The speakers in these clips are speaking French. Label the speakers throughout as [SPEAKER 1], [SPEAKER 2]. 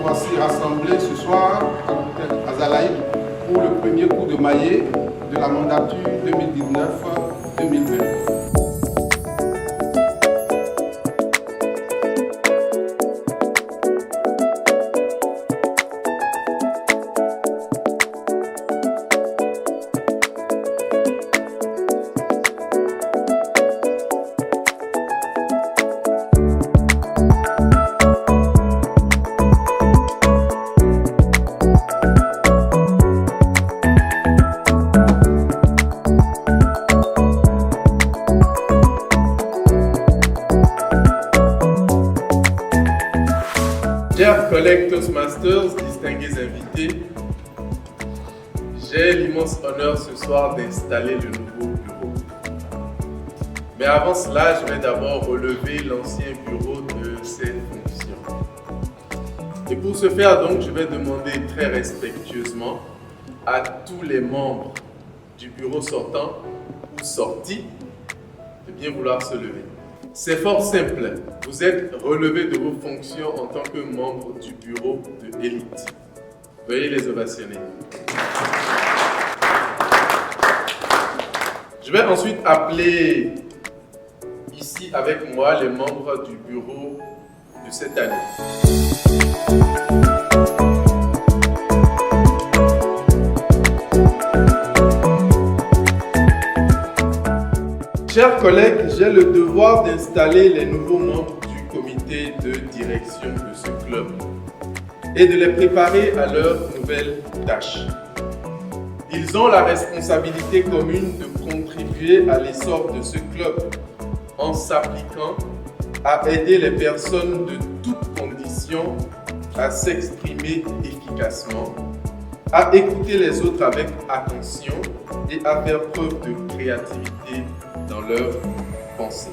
[SPEAKER 1] voici rassemblés ce soir à l'hôtel Azalaï pour le premier coup de maillet de la mandature 2019-2020.
[SPEAKER 2] Chers collègues Toastmasters, distingués invités, j'ai l'immense honneur ce soir d'installer le nouveau bureau. Mais avant cela, je vais d'abord relever l'ancien bureau de ses fonctions. Et pour ce faire, donc, je vais demander très respectueusement à tous les membres du bureau sortant ou sortis de bien vouloir se lever. C'est fort simple, vous êtes relevé de vos fonctions en tant que membre du bureau de élite. Veuillez les ovationner. Je vais ensuite appeler ici avec moi les membres du bureau de cette année. Chers collègues, j'ai le devoir d'installer les nouveaux membres du comité de direction de ce club et de les préparer à leurs nouvelles tâches. Ils ont la responsabilité commune de contribuer à l'essor de ce club en s'appliquant à aider les personnes de toutes conditions à s'exprimer efficacement, à écouter les autres avec attention et à faire preuve de créativité dans leurs pensées.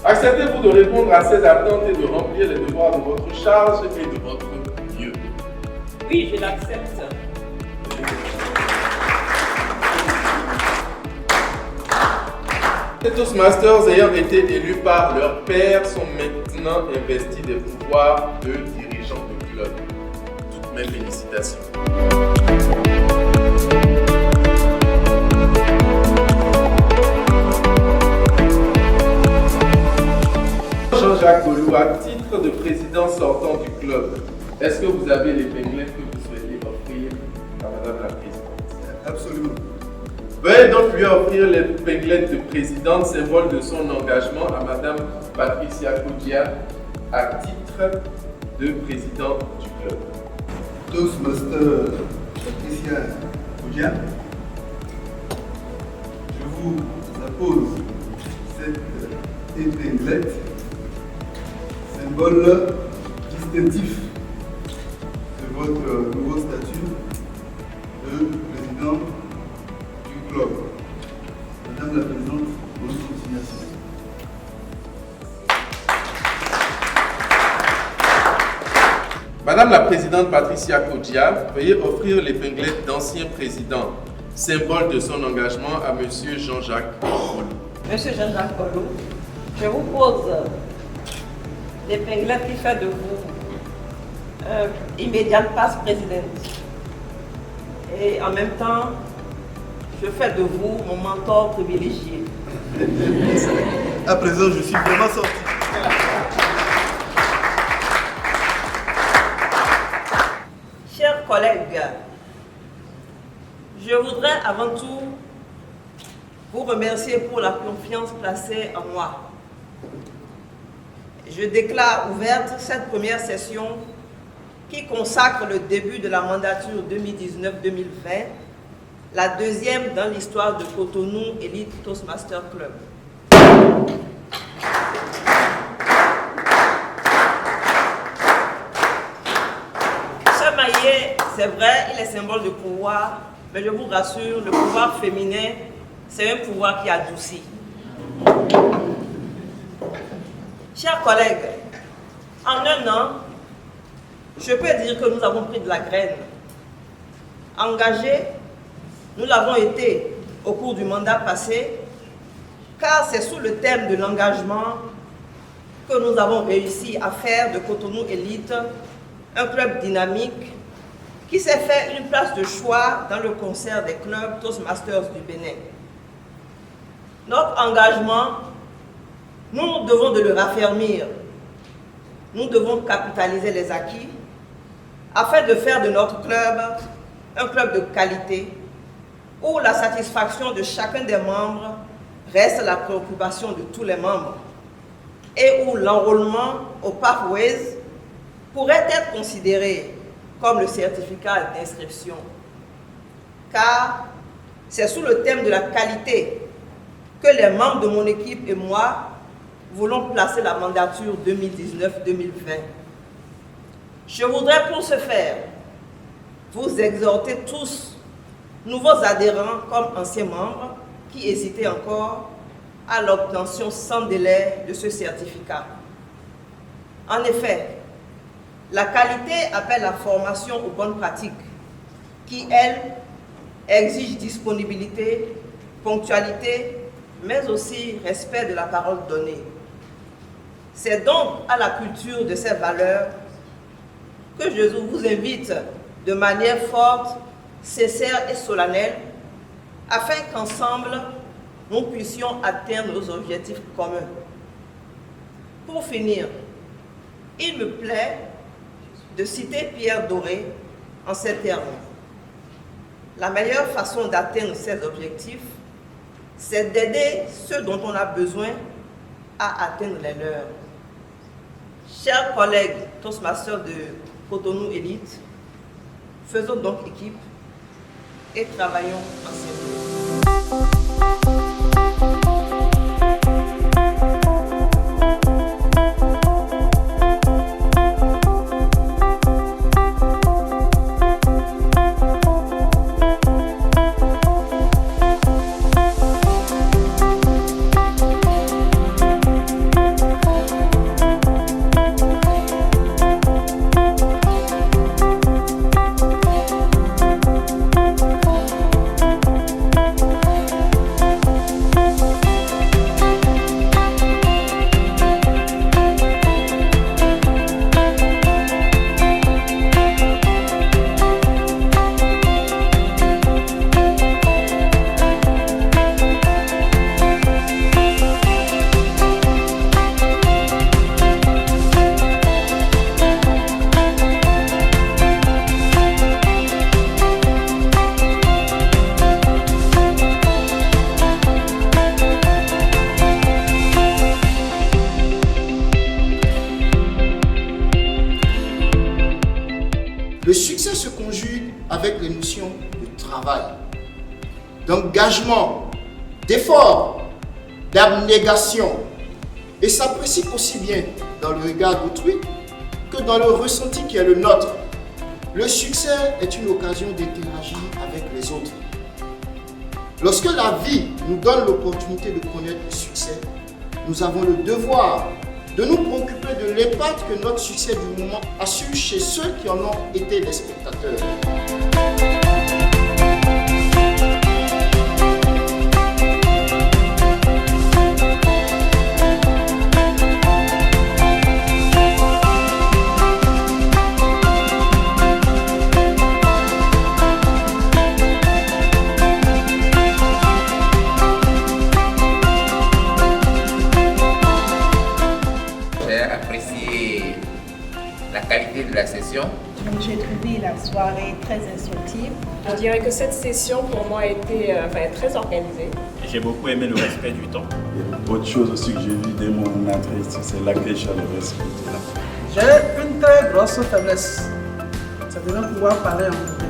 [SPEAKER 2] Acceptez-vous de répondre à ces attentes et de remplir les devoirs de votre charge et de votre mieux?
[SPEAKER 3] Oui, je l'accepte.
[SPEAKER 2] Les Toastmasters ayant été élus par leurs pairs sont maintenant investis des pouvoirs de dirigeants de club. Toutes mes félicitations. Jean-Jacques Golou, à titre de président sortant du club, est-ce que vous avez l'épinglette que vous souhaitez offrir à Madame la Présidente?
[SPEAKER 1] Absolument.
[SPEAKER 2] Veuillez donc lui offrir l'épinglette de présidente, symbole de son engagement, à Madame Patricia Koudia, à titre de présidente du club.
[SPEAKER 4] Toastmaster Patricia Koudia, je vous appose cette épinglette, symbole distinctif de votre nouveau statut de président du club. Madame la Présidente, bonne continuation.
[SPEAKER 2] Madame la Présidente Patricia Koudia, veuillez offrir l'épinglette d'ancien président, symbole de son engagement, à Monsieur Jean-Jacques Golou.
[SPEAKER 3] Monsieur Jean-Jacques Golou, je vous pose l'épinglette qui fait de vous immédiate vice-présidente. Et en même temps, je fais de vous mon mentor privilégié.
[SPEAKER 4] À présent, je suis vraiment sorti.
[SPEAKER 3] Chers collègues, je voudrais avant tout vous remercier pour la confiance placée en moi. Je déclare ouverte cette première session qui consacre le début de la mandature 2019-2020, la deuxième dans l'histoire de Cotonou Elite Toastmaster Club. Ce maillet, c'est vrai, il est symbole de pouvoir, mais je vous rassure, le pouvoir féminin, c'est un pouvoir qui adoucit. Chers collègues, en un an, je peux dire que nous avons pris de la graine. Engagés, nous l'avons été au cours du mandat passé, car c'est sous le thème de l'engagement que nous avons réussi à faire de Cotonou Élite un club dynamique qui s'est fait une place de choix dans le concert des clubs Toastmasters du Bénin. Notre engagement, nous devons de le raffermir. Nous devons capitaliser les acquis afin de faire de notre club un club de qualité où la satisfaction de chacun des membres reste la préoccupation de tous les membres et où l'enrôlement au Pathways pourrait être considéré comme le certificat d'inscription. Car c'est sous le thème de la qualité que les membres de mon équipe et moi voulons placer la mandature 2019-2020. Je voudrais pour ce faire vous exhorter tous, nouveaux adhérents comme anciens membres, qui hésitaient encore à l'obtention sans délai de ce certificat. En effet, la qualité appelle la formation aux bonnes pratiques, qui, elle, exige disponibilité, ponctualité, mais aussi respect de la parole donnée. C'est donc à la culture de ces valeurs que je vous invite de manière forte, sincère et solennelle, afin qu'ensemble, nous puissions atteindre nos objectifs communs. Pour finir, il me plaît de citer Pierre Doré en ces termes. La meilleure façon d'atteindre ces objectifs, c'est d'aider ceux dont on a besoin à atteindre les leurs. Chers collègues Toastmasters de Cotonou Élite, faisons donc équipe et travaillons ensemble.
[SPEAKER 5] Le succès se conjugue avec les notions de travail, d'engagement, d'effort, d'abnégation et s'apprécie aussi bien dans le regard d'autrui que dans le ressenti qui est le nôtre. Le succès est une occasion d'interagir avec les autres. Lorsque la vie nous donne l'opportunité de connaître le succès, nous avons le devoir de nous préoccuper de l'impact que notre succès du moment a su chez ceux qui en ont été les spectateurs.
[SPEAKER 6] De la session.
[SPEAKER 7] J'ai trouvé la soirée très instructive.
[SPEAKER 8] Je dirais que cette session pour moi a été très organisée.
[SPEAKER 9] J'ai beaucoup aimé le respect du temps.
[SPEAKER 10] Autre chose aussi que j'ai vu dès mon entrée ici, c'est l'accueil chaleureux qui était là.
[SPEAKER 11] J'ai une très grosse faiblesse, c'est de ne pouvoir parler en anglais.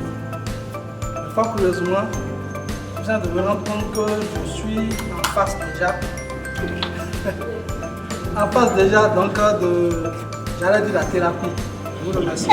[SPEAKER 11] Mais fort curieusement, je viens de me rendre compte que je suis en face déjà. En face déjà donc de, j'allais dire la thérapie. Je vous remercie.